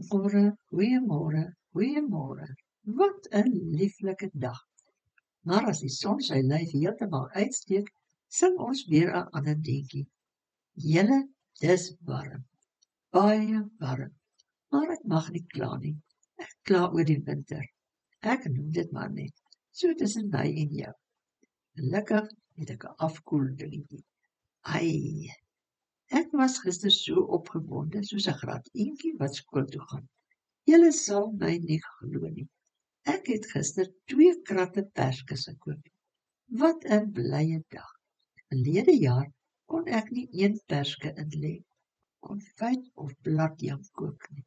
Goeiemôre, goeiemôre. Wat 'n lieflike dag. Maar as die son sy lyf heeltemal uitsteek, sing ons weer 'n ander liedjie. Julle, dis warm, baie warm. Maar ek mag nie kla nie. Ek kla oor die winter. Ek noem dit maar net, so tussen my en jou. Gelukkig het ek 'n afkoel dingetjie. Ai, ek was gister so opgewonde soos 'n graateentjie wat skool toe gaan. Julle sal my nie glo nie. Ek het gister 2 kratte perskes gekoop. Wat 'n blye dag. Verlede jaar kon ek nie 1 perske inlê, konfyt of bladjam kook nie.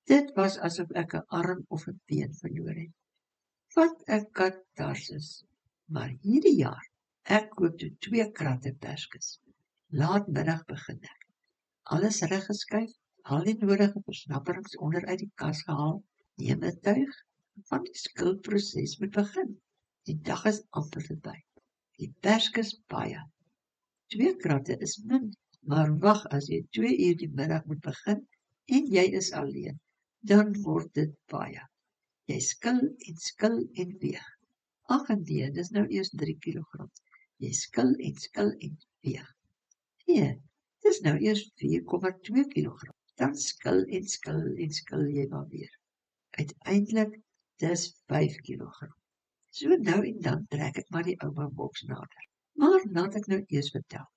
Dit was asof ek 'n arm of 'n been verloor het. Wat 'n katarsis. Maar hierdie jaar, ek koop toe 2 kratte perskes. Laatmiddag begin ek. Alles reg geskuif, al die nodige versnapperings onder uit die kas gehaal, neem 'n tuig, van die skilproses moet begin. Die dag is amper verby. Die perskes baie. 2 kratte is min, maar wag as jy 2 uur die middag moet begin en jy is alleen, dan word dit baie. Jy skil en weeg. Ag nee, dis nou eers 3 kilogram. Jy skil en weeg. Nee, dis nou eers 4,2 kilogram. Dan skil en jy maar weer. Uiteindelik, dis 5 kilogram. So nou en dan trek ek maar die ouma boks nader. Maar laat ek nou eers vertel.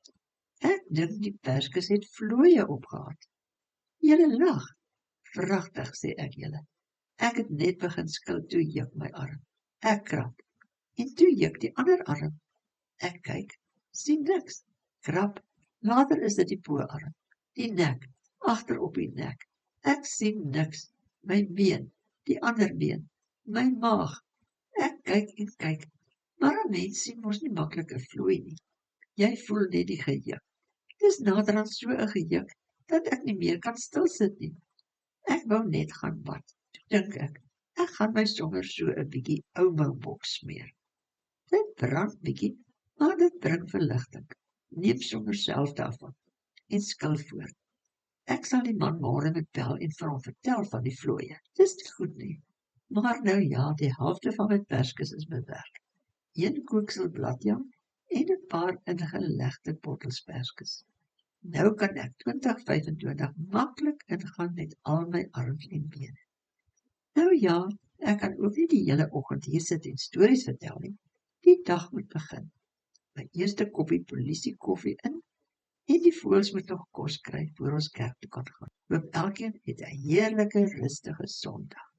Ek dink die perskes het vlooie opgehad. Julle lag. Pragtig, sê ek julle. Ek het net begin skil toe juk my arm. Ek krap. En toe juk die ander arm. Ek kyk, sien niks. Krap. Later is dit die poarm. Die nek. Agter op die nek. Ek sien niks. My been. Die ander been. My maag. Ek kyk en kyk. Maar 'n mens sien mos nie maklik 'n vlooi nie. Jy voel net die gejuk. Dis naderhand so 'n gejuk dat ek nie meer kan stil sit nie. Ek wou net gaan bad. Toe dink ek gaan my sommer so 'n bietjie ouma boks smeer. Dit brand bietjie, maar dit bring verligting. Neem sommer self daarvan en skil voort. Ek sal die man môre met bel en vir hom vertel van die vlooie. Dis nie goed nie. Maar nou ja, die helfte van my perskes is bewerk. 1 kooksel bladjam en 'n paar ingelegde bottels perskes. Nou kan ek 2025 maklik ingaan met al my arms en bene. Nou ja, ek kan ook nie die hele oggend hier sit en stories vertel nie. Die dag moet begin. My eerste koppie polisie koffie in en die voëls moet nog kos kry voor ons kerk toe kan gaan. Hoop elkeen het 'n heerlike rustige Sondag.